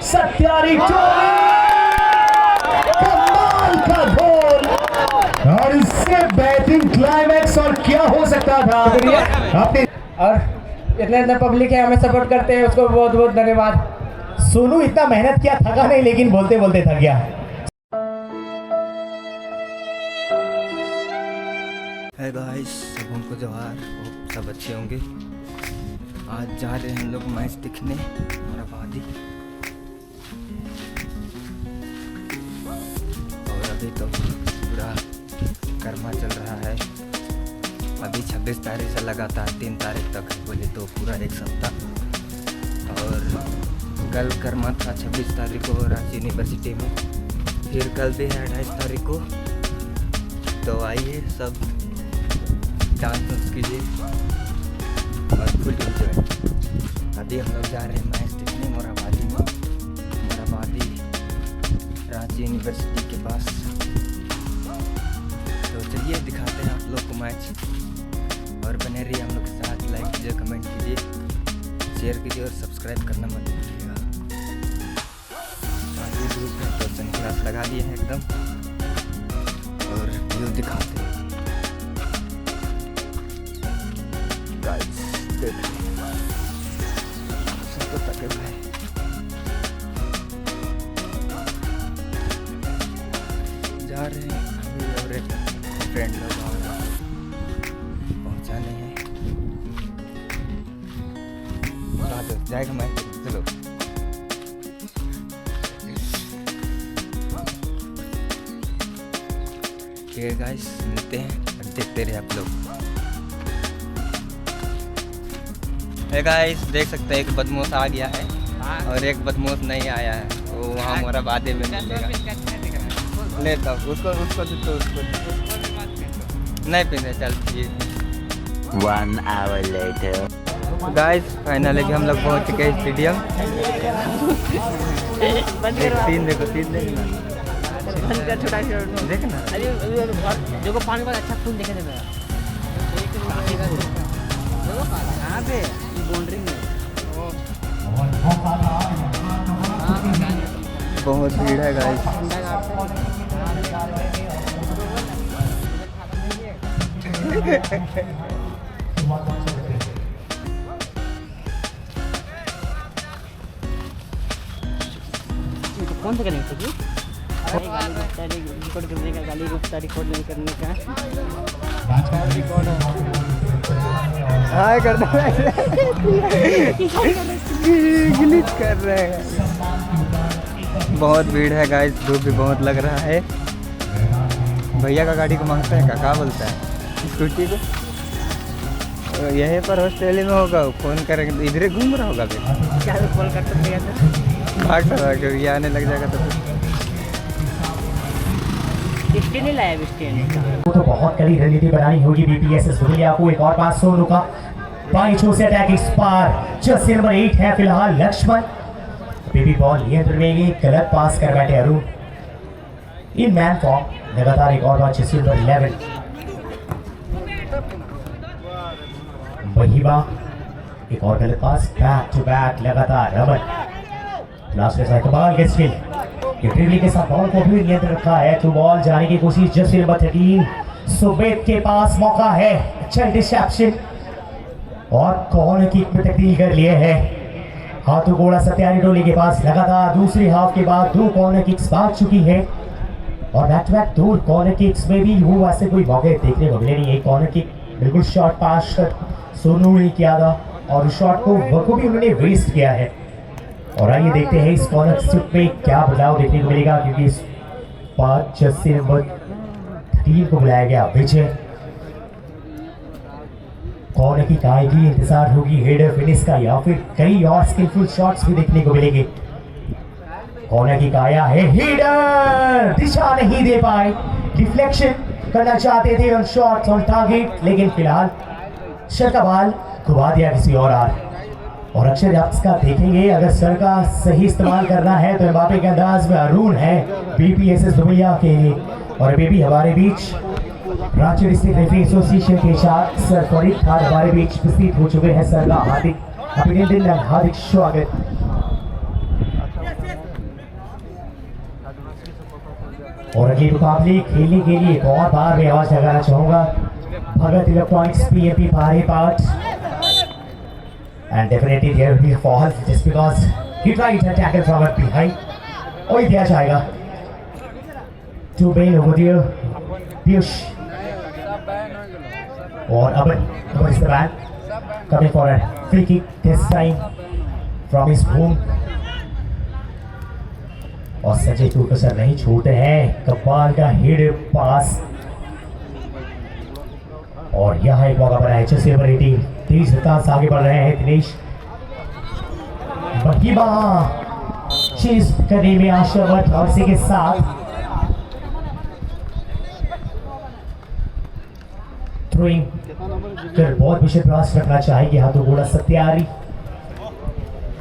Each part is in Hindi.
सत्यारी टोली, कमाल का गोल और इससे बेहतरीन क्लाइमैक्स और क्या हो सकता था। आपने और इतने पब्लिक है हमें सपोर्ट करते हैं, उसको बहुत बहुत धन्यवाद। सोनू इतना मेहनत किया, थका नहीं, लेकिन बोलते बोलते थक गया। है गाइस, सब हमको जोहार, सब अच्छे होंगे। आज जा रहे हैं हम लोग मैच दिखने मोराबादी, और अभी तो पूरा कर्मा चल रहा है। अभी 26 तारीख से लगातार 3 तारीख तक बोले तो पूरा एक सप्ताह। और कल कर्मा था 26 तारीख को रांची यूनिवर्सिटी में, फिर कल भी है 28 तारीख को। तो आइए सब डांस कीजिए और फुल इंजॉय। अभी हम लोग जा रहे हैं मैच देखने मोराबादी में, मोराबादी रांची यूनिवर्सिटी के पास। तो चलिए दिखाते हैं आप लोग को मैच, और बने रहिए हम लोग के साथ। लाइक कीजिए, कमेंट कीजिए, शेयर कीजिए और सब्सक्राइब करना मत भूलिएगा। बाकी ग्रुप में तो सनग्लास लगा दिए हैं एकदम, और व्यू दिखाते हैं। भाई जा रहे हैं अभी, और एक फ्रेंड लोग पहुंचाने हैं। जाएगा मैं, चलो। ठीक है गाइस, मिलते हैं और देखते रहे आप लोग। है गाइस, देख सकते हैं एक बदमाश आ गया है और एक बदमाश नहीं आया है, वो वहाँ मोराबादी में मिलेगा। लेता उसको नहीं पीने, चल ठीक। 1 hour later। गाइस फाइनली हम लोग पहुँच चुके हैं स्टेडियम। सीन देखो, सीन देखना, देखना। देखो पानी बहुत अच्छा फूल दिखे थे यहाँ पे बाउंड्री में। बहुत भीड़ है गाइस। कौन सा करने रिकॉर्ड करने का, गाली गुप्ता रिकॉर्ड नहीं करने का, हाय करना ग्लिच कर रहे हैं। बहुत भीड़ है गाइस, धूप भी बहुत लग रहा है। भैया का गाड़ी को मांगता है, क्या बोलता है, स्कूटी को। यहीं पर हॉस्टेल में होगा, फोन करेंगे इधर ही घूम रहा होगा। फिर क्या कॉल कर सकते हैं, भाग रहा है, ये आने लग जाएगा तो फिर नहीं लाया वो तो बहुत कड़ी रणनीति बनानी होगी बीपीएसएस दुबलिया को। एक और पास सोनू का बाई छो से अटैक इस पार, जर्सी नंबर 8 है फिलहाल लक्ष्मण। बेबी बॉल नियंत्रण में, गलत पास कर बैठे अरुण। इन मैन फॉर्म लगातार एक और बार जर्सी नंबर 11 वहीबा, एक और गलत पास, बैक टू बैक लगातार रमन। लास्ट में कमाल के स्किल, ये ड्रिबलिंग के साथ बॉल को भी नियंत्रण रखा है। टू बॉल जाने की कोशिश, जर्सी नंबर 13 सुबेद के पास मौका है, अच्छा इंटरसेप्शन और कॉर्नर किक में तब्दील कर लिए है। हाथों घोड़ा सत्यारी टोली के पास लगातार दूसरी हाफ के बाद 2 कॉर्नर किक्स भाग चुकी है, और back to back 2 corner kicks में भी वो ऐसे कोई मौके देखने को मिले नहीं। एक कॉर्नर किक बिल्कुल शॉर्ट पास सोनू ने किया था, और उस शॉट को बखूबी उन्होंने वेस्ट किया है। और आइए देखते हैं इस कॉर्नर किक में क्या बदलाव देखने को मिलेगा, क्योंकि इस बार जर्सी नंबर 3 को बुलाया गया विजय। कॉर्नर किक आएगी, इंतजार होगी हेडर फिनिश का, या फिर कई और स्किलफुल शॉट्स भी देखने को मिलेंगे। कॉर्नर किक आया है, हेडर दिशा नहीं दे पाए, डिफ्लेक्शन करना चाहते थे ऑन शॉट्स ऑन टारगेट, लेकिन फिलहाल शर का बाल घुमा दिया किसी और अक्षर आप इसका देखेंगे। अगर सर का सही इस्तेमाल करना है तो एम्बापे के अंदाज में अरुण है बीपीएसएस दुबलिया के, और अभी भी हमारे बीच रांची डिस्ट्रिक्ट रेफरी एसोसिएशन के साथ सर फरीद खान हमारे बीच उपस्थित हो चुके हैं। सर का हार्दिक अभिनंदन, हार्दिक स्वागत। और अगले मुकाबले खेलने के लिए एक और बार मैं आवाज लगाना चाहूंगा भगत इलेक्ट्रॉनिक्स पीएमपी भारी part and definitely there will be a fall just because he tried to tackle from it behind और दिया जाएगा to Bain over there Piyush और Aban is the man coming for a free kick this time from his boom और संजय तुर्कसर नहीं छोड़ते हैं कपाल का हिट पास और यहाँ एक मौका बना है चेल्सी रेटिंग 30 रफ्तार से आगे बढ़ रहे हैं दिनेश बकीबा चीज करने में आशावत और इसी के साथ थ्रोइंग कर बहुत विशेष प्रयास रखना चाहेगी हाथों गोला सत्यारी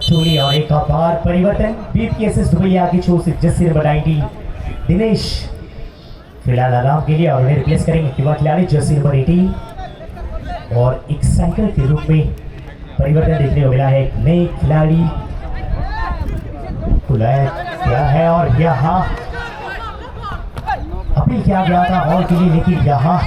चोली और एक बार परिवर्तन बीपीएसएस दुबैया की छोर से जर्सी नंबर 19 दिनेश फिलहाल आराम के लिए और उन्हें रिप्लेस करेंगे युवा खिलाड़ी जर्सी नंबर 18 और एक साइकिल के रूप में परिवर्तन देखने को मिला है एक नए खिलाड़ी क्या है और यहाँ अपील किया गया था और के लिए लेकिन यहाँ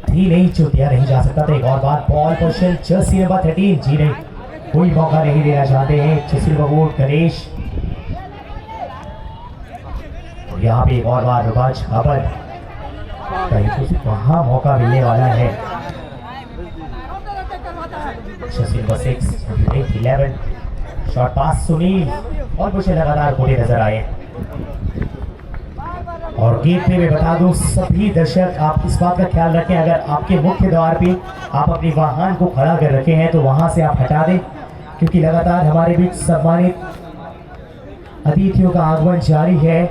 थी नहीं जो दिया नहीं जा सकता था एक और बार बॉल पोजीशन जर्सी नंबर 13 जी नहीं कोई मौका नहीं देना चाहते हैं जर्सी नंबर गणेश और यहाँ पे एक और बार रुबाज खबर वहाँ मौका मिलने वाला है जर्सी नंबर 6 11 शॉट पास सुनील और कुछ लगातार पूरे नजर आए और गेट पे मैं बता दूं सभी दर्शक आप इस बात का ख्याल रखें अगर आपके मुख्य द्वार पे आप अपने वाहन को खड़ा कर रखे हैं तो वहां से आप हटा दें क्योंकि लगातार हमारे बीच सम्मानित अतिथियों का आगमन जारी है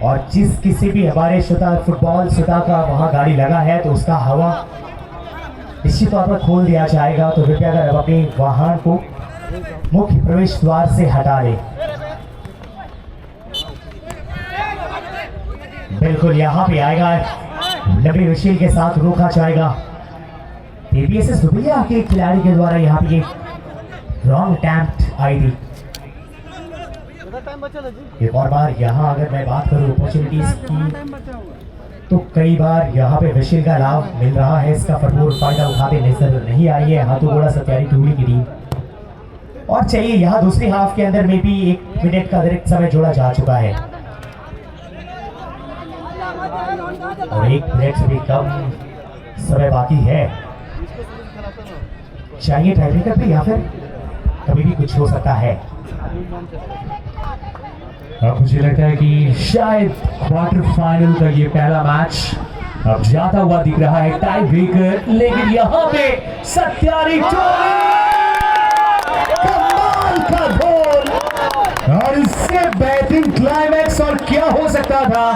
और जिस किसी भी हमारे श्रोता फुटबॉल श्रोता का वहां गाड़ी लगा है तो उसका हवा निश्चित तौर पर खोल दिया जाएगा तो कृपया अगर आप अपने वाहन को मुख्य प्रवेश द्वार से हटा लें बिल्कुल यहाँ पे आएगा लंबी विशील के साथ रोका जाएगा बीपीएसएस दुबैया के खिलाड़ी के द्वारा यहाँ पे रॉन्ग अटेम्प्ट आई थी एक और बार यहाँ अगर मैं बात करूँ अपॉर्चुनिटीज की तो कई बार यहाँ पे विशील का लाभ मिल रहा है इसका भरपूर फायदा उठाते नजर नहीं आई है हाथों घोड़ा सत्यारी टूली की टीम और चाहिए यहाँ दूसरी हाफ के अंदर में भी 1 मिनट का अतिरिक्त समय जोड़ा जा चुका है और 1 मिनट से भी कम समय बाकी है चाहिए टाइब्रेकर पे या फिर कभी भी कुछ हो सकता है अब मुझे लगता है कि शायद क्वार्टर फाइनल का ये पहला मैच अब जाता हुआ दिख रहा है टाई ब्रेकर लेकिन यहाँ पे सत्यारी कमाल का गोल और इससे बेहतरीन क्लाइमैक्स और क्या हो सकता था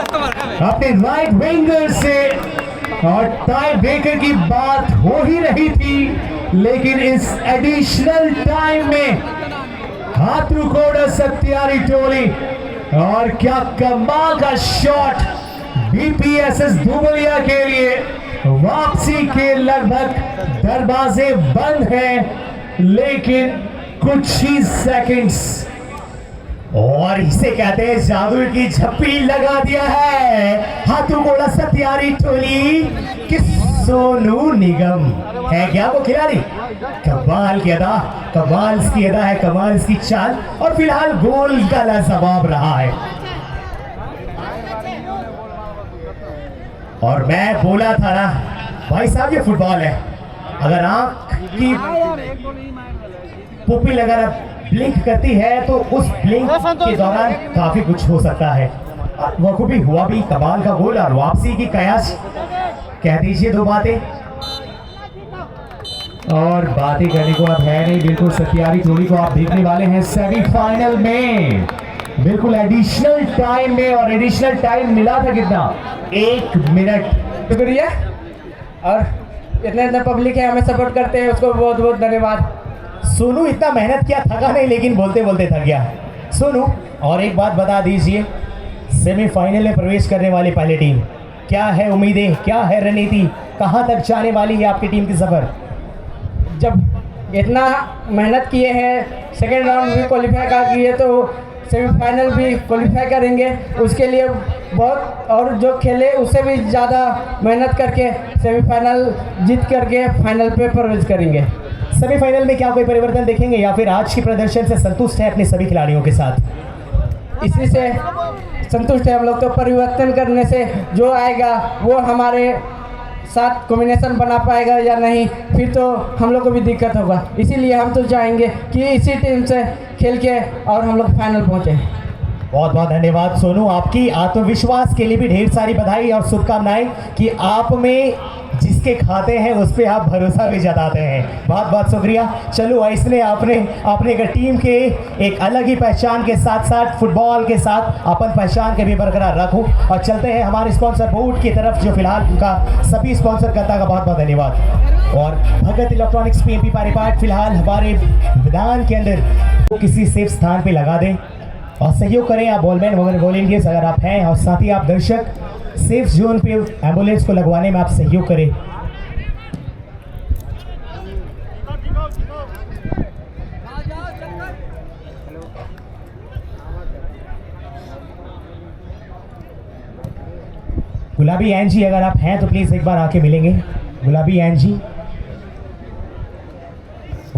अपने राइट विंगर से और टाई ब्रेकर की बात हो ही रही थी लेकिन इस एडिशनल टाइम में हाथुकोड़ा सत्यारी टोली और क्या कमाल का शॉट बीपीएसएस दुबैया के लिए वापसी के लगभग दरवाजे बंद हैं लेकिन कुछ ही सेकंड्स और इसे कहते हैं जादू की झप्पी लगा दिया है हाथुकोड़ा सत्यारी टोली कि सोनू निगम है क्या वो खिलाड़ी कमाल की अदा कमाल इसकी अदा है कमाल इसकी चाल और फिलहाल गोल का लाजवाब रहा है और मैं बोला था ना भाई साहब ये फुटबॉल है अगर आंख की पुपिल अगर ब्लिंक करती है तो उस ब्लिंक के दौरान काफी कुछ हो सकता है वो भी हुआ भी कमाल का गोल और वापसी की कयास कह दीजिए 2 बातें और बातें करने को अब है नहीं बिल्कुल सत्यारी टोली को आप देखने वाले हैं सेमीफाइनल में बिल्कुल एडिशनल टाइम में और एडिशनल टाइम मिला था कितना 1 मिनट शुक्रिया और इतना पब्लिक है हमें सपोर्ट करते हैं उसको बहुत बहुत धन्यवाद सोनू इतना मेहनत किया थका नहीं लेकिन बोलते बोलते थक गया सोनू और एक बात बता दीजिए सेमीफाइनल में प्रवेश करने वाली पहली टीम क्या है उम्मीदें क्या है रणनीति कहां तक जाने वाली है आपकी टीम की सफर जब इतना मेहनत किए हैं सेकेंड राउंड भी क्वालिफाई कर किए तो सेमीफाइनल भी क्वालिफाई करेंगे। उसके लिए बहुत और जो खेले उससे भी ज़्यादा मेहनत करके सेमीफाइनल जीत करके फाइनल पे प्रवेश करेंगे। सेमीफाइनल में क्या कोई परिवर्तन देखेंगे या फिर आज के प्रदर्शन से संतुष्ट है अपने सभी खिलाड़ियों के साथ? इसी से संतुष्ट है हम लोग। तो परिवर्तन करने से जो आएगा वो हमारे साथ कॉम्बिनेशन बना पाएगा या नहीं, फिर तो हम लोग को भी दिक्कत होगा। इसीलिए हम तो चाहेंगे कि इसी टीम से खेल के और हम लोग फाइनल पहुँचे। बहुत बहुत धन्यवाद सोनू, आपकी आत्मविश्वास के लिए भी ढेर सारी बधाई और शुभकामनाएं कि आप में जिसके खाते हैं उस पर आप भरोसा भी जताते हैं। बहुत बहुत शुक्रिया। चलो इसने आपने एक टीम के एक अलग ही पहचान के साथ साथ फुटबॉल के साथ अपन पहचान के भी बरकरार रखूं। और चलते हैं हमारे स्पॉन्सर बोर्ड की तरफ, जो फिलहाल उनका सभी स्पॉन्सर करता का बहुत बहुत धन्यवाद। और भगत इलेक्ट्रॉनिक्स PMP पारीपाट फिलहाल हमारे मैदान के अंदर किसी सेफ स्थान पर लगा दें और सहयोग करें। आप बॉलमैन वॉलंटियर्स अगर आप हैं और साथ ही आप दर्शक सेफ जोन पे एम्बुलेंस को लगवाने में आप सहयोग करें। गुलाबी एनजी अगर आप हैं तो प्लीज एक बार आके मिलेंगे। गुलाबी एनजी,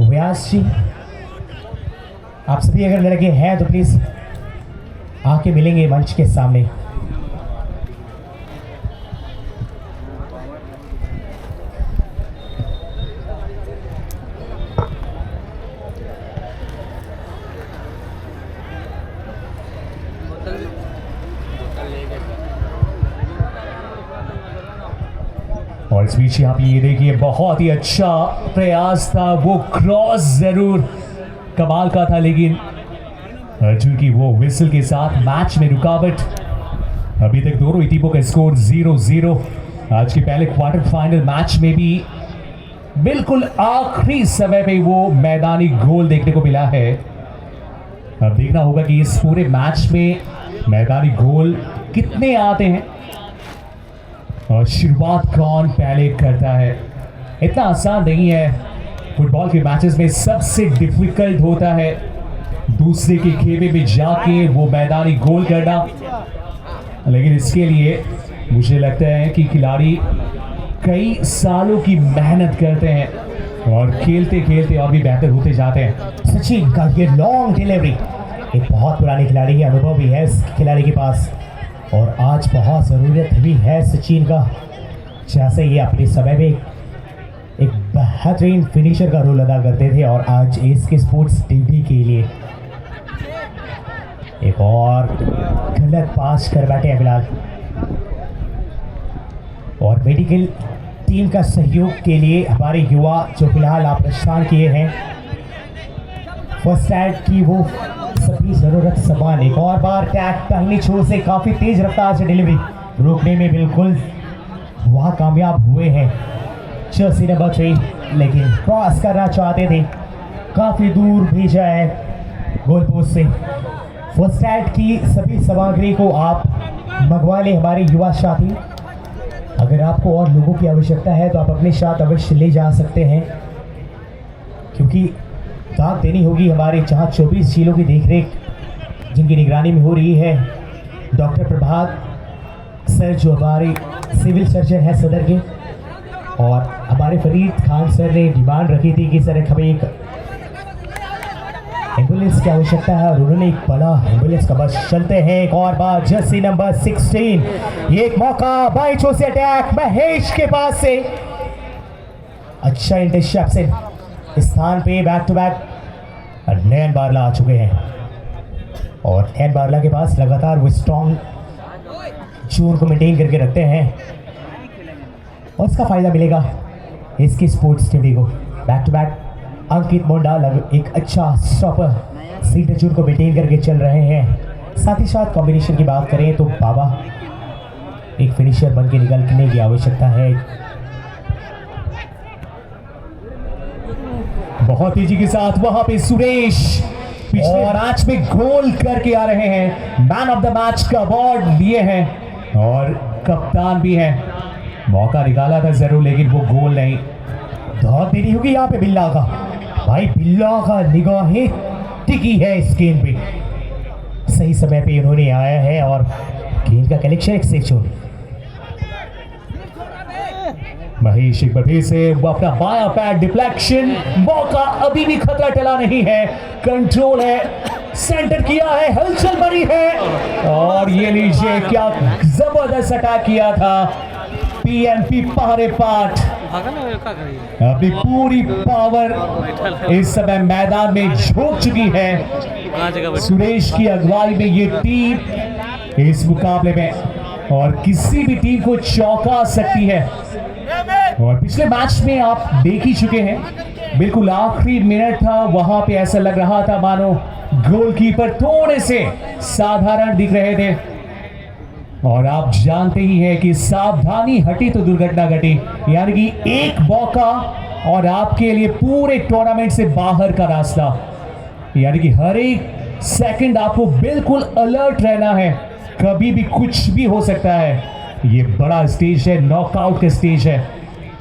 व्यास जी, आप सभी अगर लड़के हैं तो प्लीज आके मिलेंगे मंच के सामने। और इस बीच आप ये देखिए बहुत ही अच्छा प्रयास था, वो क्रॉस जरूर कमाल का था, लेकिन अर्जुन की वो विसल के साथ मैच में रुकावट। अभी तक दोनों टीमों का स्कोर 0-0। आज के पहले क्वार्टर फाइनल मैच में भी बिल्कुल आखिरी समय पे वो मैदानी गोल देखने को मिला है। अब देखना होगा कि इस पूरे मैच में मैदानी गोल कितने आते हैं और शुरुआत कौन पहले करता है। इतना आसान नहीं है, फुटबॉल के मैचेस में सबसे डिफिकल्ट होता है दूसरे के खेमे में जाके वो मैदानी गोल करना। लेकिन इसके लिए मुझे लगता है कि खिलाड़ी कई सालों की मेहनत करते हैं और खेलते खेलते और भी बेहतर होते जाते हैं। सचिन का ये लॉन्ग डिलीवरी, एक बहुत पुराने खिलाड़ी के अनुभव भी है इस खिलाड़ी के पास और आज बहुत ज़रूरत भी है सचिन का। जैसे ये अपने समय में एक बेहतरीन फिनिशर का रोल अदा करते थे और आज इसके स्पोर्ट्स टीवी के लिए एक और गलत पास कर बैठे हैं फिलहाल। और मेडिकल टीम का सहयोग के लिए हमारे युवा जो फिलहाल आप प्रस्थान किए हैं, फर्स्ट एड की वो सभी ज़रूरत समान। एक और बार टैग पहली छोर से काफ़ी तेज रफ्तार से डिलीवरी रोकने में बिल्कुल वहाँ कामयाब हुए हैं जर्सी नंबर 3, लेकिन क्रॉस करना चाहते थे, काफ़ी दूर भेजा है गोल पोस्ट से। फर्स्ट एड की सभी सामग्री को आप मंगवा लें हमारे युवा साथी। अगर आपको और लोगों की आवश्यकता है तो आप अपने साथ अवश्य ले जा सकते हैं, क्योंकि दाग देनी होगी हमारे जहाँ 24 जिलों की देखरेख जिनकी निगरानी में हो रही है। डॉक्टर प्रभात सर जो हमारे सिविल सर्जन हैं सदर के, और हमारे फरीद खान सर ने डिमांड रखी थी कि सर हमें एक एम्बुलेंस की आवश्यकता है और उन्होंने एक बड़ा एम्बुलेंस का बस। चलते हैं एक और बार जर्सी नंबर 16, ये एक मौका बाई छोर से अटैक महेश के पास से, अच्छा इंटरसेप्शन स्थान पे बैक टू बैक नयन बारला आ चुके हैं और नयन बारला के पास लगातार वो स्ट्रॉन्ग जोन को मेंटेन करके रखते हैं और इसका फायदा मिलेगा इसकी स्पोर्ट्स टीम को। बैक टू बैक अंकित मोंडा एक अच्छा स्टॉपर सीधे जोन को मेंटेन करके चल रहे हैं। साथ ही साथ कॉम्बिनेशन की बात करें तो बाबा एक फिनिशर बन के निकलने की आवश्यकता है। बहुत तेजी के साथ वहां पे सुरेश पिछले मैच में गोल करके आ रहे हैं, मैन ऑफ द मैच का अवार्ड लिए हैं और कप्तान भी हैं। मौका निकाला था जरूर लेकिन वो गोल नहीं। बहुत देरी होगी यहाँ पे बिल्ला का, भाई बिल्ला का निगाहें टिकी है इस गेंद पे। सही समय पे उन्होंने आया है और गेंद का कलेक्शन एक सेफ जोन। महेश एक बार फिर से वो अपना बाया पैड डिफ्लेक्शन, मौका अभी भी खतरा टला नहीं है, कंट्रोल है, सेंटर किया है, हलचल बनी है और ये लीजिए क्या जबरदस्त अटैक किया था पीएनपी पहरे पाठ। अपनी पूरी पावर इस समय मैदान में झोंक चुकी है सुरेश की अगुवाई में ये टीम इस मुकाबले में और किसी भी टीम को चौंका सकती है। और पिछले मैच में आप देख ही चुके हैं, बिल्कुल आखिरी मिनट था, वहां पे ऐसा लग रहा था मानो गोलकीपर थोड़े से साधारण दिख रहे थे और आप जानते ही हैं कि सावधानी हटी तो दुर्घटना घटी, यानी कि एक मौका और आपके लिए पूरे टूर्नामेंट से बाहर का रास्ता, यानी कि हर एक सेकंड आपको बिल्कुल अलर्ट रहना है, कभी भी कुछ भी हो सकता है। ये बड़ा स्टेज है, नॉकआउट का स्टेज है,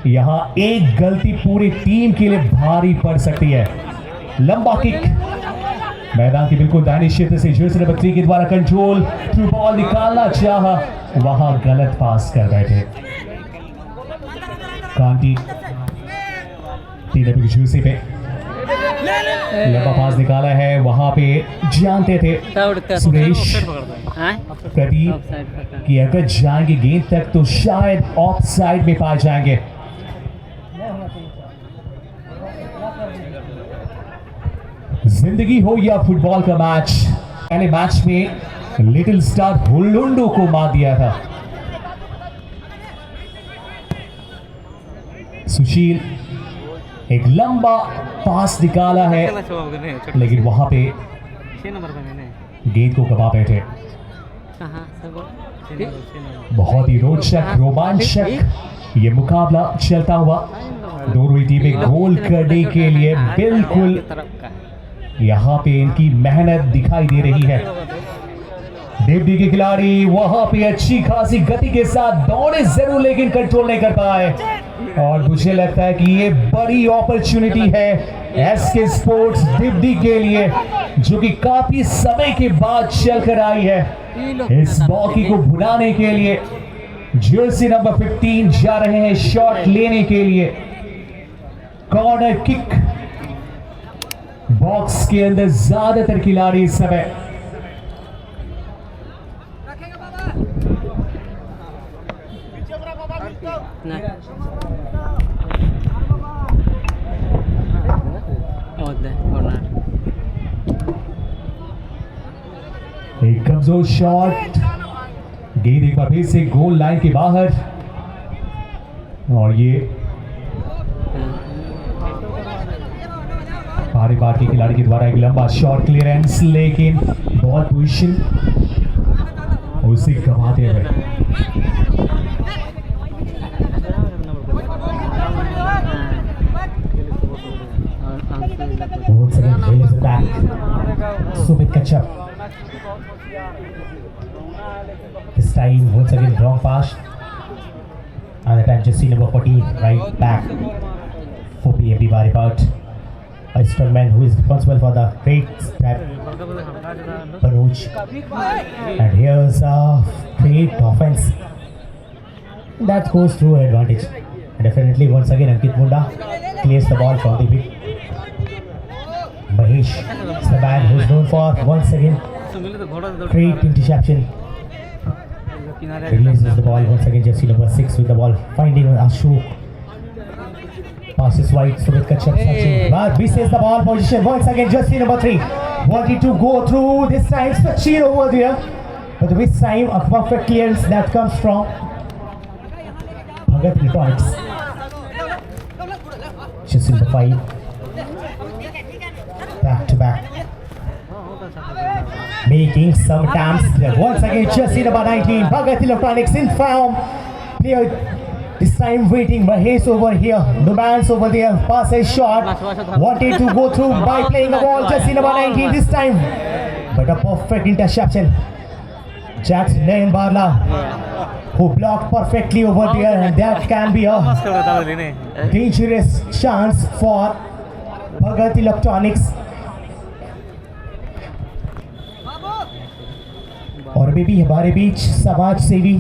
यहाँ एक गलती पूरी टीम के लिए भारी पड़ सकती है। लंबा किक मैदान के बिल्कुल दाहिने क्षेत्र से जर्सी नंबर 3 के द्वारा कंट्रोल, थ्रू बॉल निकालना चाहा, वहां गलत पास कर बैठे कांटी। 3 नंबर की जर्सी पे लंबा पास निकाला है, वहां पे जानते थे सुरेश प्रदीप कि अगर जाएंगे गेंद तक तो शायद ऑफ साइड में पाए जाएंगे। जिंदगी हो या फुटबॉल का मैच, पहले मैच में लिटिल स्टार हुल्लुंडो को मार दिया था। सुशील एक लंबा पास निकाला है लेकिन वहां पे गेंद को गवा बैठे। बहुत ही रोचक रोमांचक ये मुकाबला चलता हुआ, दोनों ही टीमें गोल करने के लिए बिल्कुल यहाँ पे इनकी मेहनत दिखाई दे रही है। डिप्टी के खिलाड़ी वहां पे अच्छी खासी गति के साथ दौड़े जरूर लेकिन कंट्रोल नहीं कर पाए और मुझे लगता है कि ये बड़ी अपॉर्चुनिटी है एसके स्पोर्ट्स डिप्टी के लिए, जो कि काफी समय के बाद चलकर आई है। इस मौके को भुनाने के लिए जर्सी नंबर 15 जा रहे हैं शॉट लेने के लिए। कॉर्नर किक, बॉक्स के अंदर ज्यादातर खिलाड़ी इस समय एक कमजोर शॉट, गेंद एक बार फिर से गोल लाइन के बाहर और ये पारी पार के खिलाड़ी के द्वारा एक लंबा शॉट क्लियरेंस, लेकिन बॉल पोजीशन उसे गंवाते हुए। Once again, Wales is back. Sumit Kachap. This time, once again, wrong pass. And the time, Jesse number 14, right back for PMP Baripart. A strong man who is responsible for the great step, Baruch. And here's a great offense that goes through advantage. And definitely, once again, Ankit Munda clears the ball from the big. Mahesh is the man who is known for once again great interception. Releases the ball once again. Jersey number 6 with the ball, finding Ashok. Passes wide, Sumit Kachap searching, but misses the ball position once again. Jersey number 3 wanted to go through this time. Sachin over there, but this time a perfect clearance that comes from Bhagat Electronics. Jersey number 5. Back to back, making some attempts. Once again, Jersey number 19, Bhagat Electronics in form. Player this time waiting. Mahesh over here, the man's over there. Pass a shot, wanted to go through by playing the ball. Jersey number 19 this time, but a perfect interception. Jackson Nayan Barla, who blocked perfectly over there, and that can be a dangerous chance for Bhagat Electronics. और अभी भी हमारे बीच समाज सेवी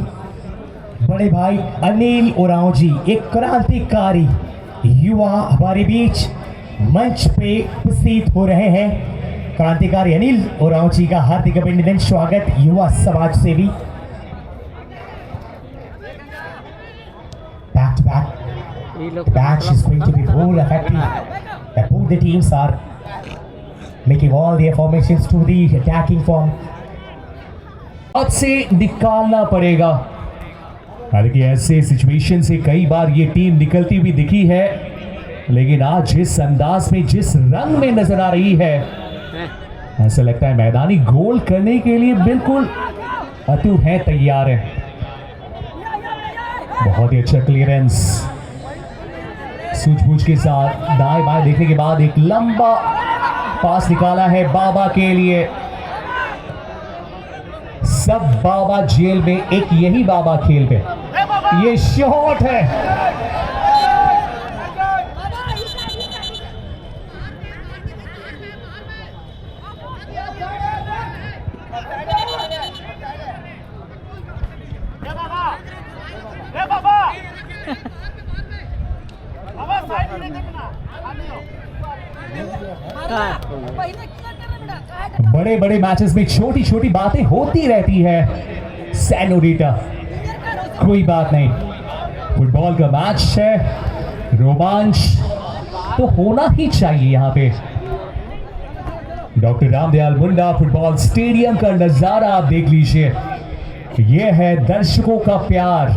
बड़े भाई अनिल उरांव जी, एक क्रांतिकारी युवा हमारे बीच मंच पे उपस्थित हो रहे हैं। क्रांतिकारी अनिल उरांव जी का हार्दिक अभिनंदन, स्वागत युवा समाज सेवी। Back to back. The match is going to be more effective. Both the teams are making all their formations to the attacking form. हाथ से निकालना पड़ेगा। हालांकि ऐसे सिचुएशन से कई बार ये टीम निकलती हुई दिखी है, लेकिन आज जिस अंदाज में, जिस रंग में नजर आ रही है, ऐसा लगता है मैदानी गोल करने के लिए बिल्कुल अतुल है, तैयार है। बहुत ही अच्छा क्लियरेंस, सूझबूझ के साथ दाएं बाएं देखने के बाद एक लंबा पास निकाला है बाबा के लिए। सब बाबा जेल में, एक यही बाबा खेल पे। ये शॉट है, बड़े बड़े मैचेस में छोटी छोटी बातें होती रहती है सेनोरिटा, कोई बात नहीं, फुटबॉल का मैच है, रोमांच तो होना ही चाहिए यहाँ पे। Doctor Ramdayal Munda football stadium का नजारा आप देख लीजिए। यह है दर्शकों का प्यार,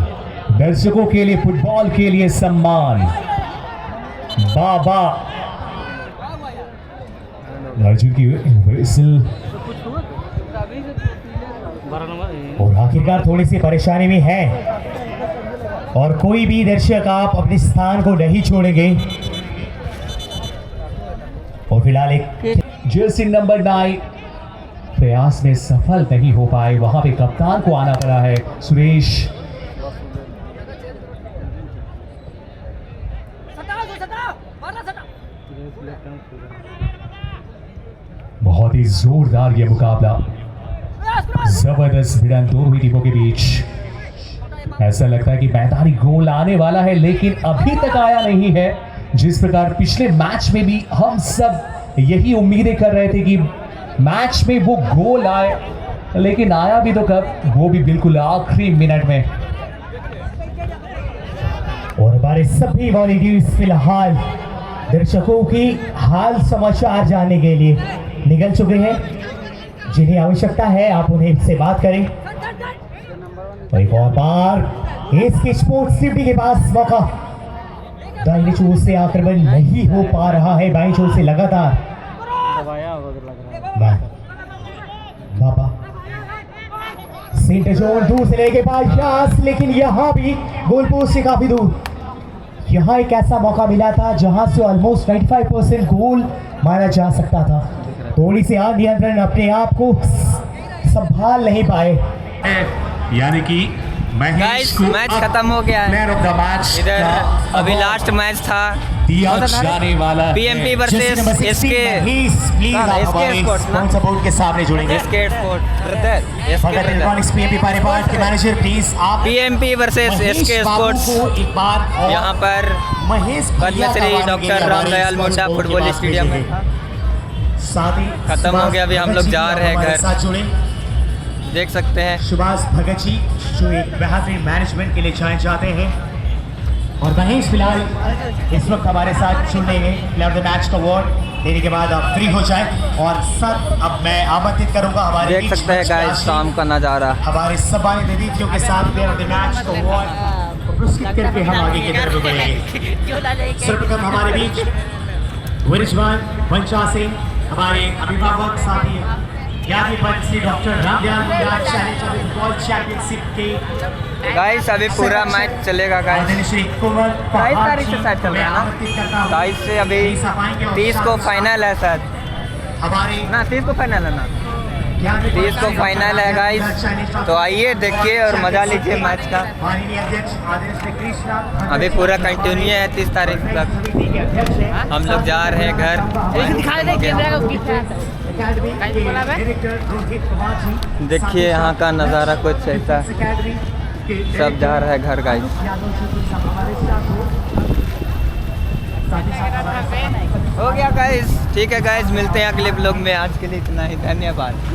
दर्शकों के लिए फुटबॉल के लिए सम्मान। बाबा अर्जुन की विसल, और आखिरकार थोड़ी सी परेशानी में है और कोई भी दर्शक आप अपने स्थान को नहीं छोड़ेंगे। और फिलहाल एक जर्सी नंबर 9 प्रयास में सफल नहीं हो पाए, वहां पे कप्तान को आना पड़ा है सुरेश। बहुत ही जोरदार ये मुकाबला, जबरदस्त भिड़ंत दोनों ही टीमों के बीच। ऐसा लगता है कि मैदानी गोल आने वाला है, लेकिन अभी तक आया नहीं है। जिस प्रकार पिछले मैच में भी हम सब यही उम्मीदें कर रहे थे कि मैच में वो गोल आए, लेकिन आया भी तो कब, वो भी बिल्कुल आखिरी मिनट में। और हमारे सभी वॉलंटियर्स फिलहाल दर्शकों की हाल समाचार जानने के लिए निकल चुके हैं। जिन्हें आवश्यकता है आप उन्हें से बात करें। और एक और बार एसके स्पोर्ट्स सिटी के पास मौका, दाहिने छोर से आक्रमण नहीं हो पा रहा है, बाईं छोर से लगातार बाबा सेंटर जोन दूर से लेके पास, लेकिन यहाँ भी गोल पोस्ट से काफी दूर। यहाँ एक ऐसा मौका मिला था जहां से ऑलमोस्ट 95% गोल माना जा सकता था। थोड़ी सी अनियंत्रण, अपने आप को संभाल नहीं पाए। यानी कि गाइस मैच खत्म हो गया है। इधर अभी लास्ट मैच था जाने वाला पीएमपी वर्सेस एसके स्पोर्ट्स ना, सपोर्ट के सामने जुड़ेंगे। एसके स्पोर्ट्स इलेक्ट्रॉनिक्स पीएमपी परिवार के मैनेजर प्लीज आप पीएमपी वर्सेस एसके स्पोर्ट्स। एक बार यहाँ पर Mahesh Padmashri doctor Ramdayal Munda football stadium में साथ ही खत्म हो गया। अभी हम लोग जा रहे हैं घर, साथ जुड़े देख सकते हैं सुभाष भगत जी जो एक बेहतरीन मैनेजमेंट के लिए जाने चाहते हैं। और महेश फिलहाल इस वक्त हमारे साथ जुड़ने में प्लेयर ऑफ द मैच का अवार्ड देने के बाद आप फ्री हो जाए। और सर अब मैं आमंत्रित करूंगा हमारे देख सकते हैं गाइस शाम का नज़ारा, हमारे सम्मानित अतिथियों के साथ प्लेयर ऑफ द मैच का अवार्ड पुरस्कृत करके हम आगे की तरफ बढ़ेंगे। सर्वप्रथम हमारे बीच विरिजवान वंशा सिंह, हमारे अभिभावक साथी ज्ञानी Padmashri doctor Ramdayal Munda challenger football championship के गाइस अभी पूरा मैच चलेगा गाइस। श्री कुंवर 22 तारीख से शायद चल रहा है ना, 22 से अभी 30 को फाइनल है शायद हमारे ना, 30 को फाइनल है ना, 30 को फाइनल है गाइस। तो आइए देखिए और मजा लीजिए मैच का। अभी पूरा कंटिन्यू है 30 तारीख तक। हम लोग जा रहे हैं घर। अकेडमी के डायरेक्टर रोहित कुमार जी। देखिए यहाँ का नज़ारा कुछ ऐसा, सब जा रहा है घर गाइस। हो गया गाइस, ठीक है गाइस, मिलते हैं अगले ब्लॉग में। आज के लिए इतना ही, धन्यवाद।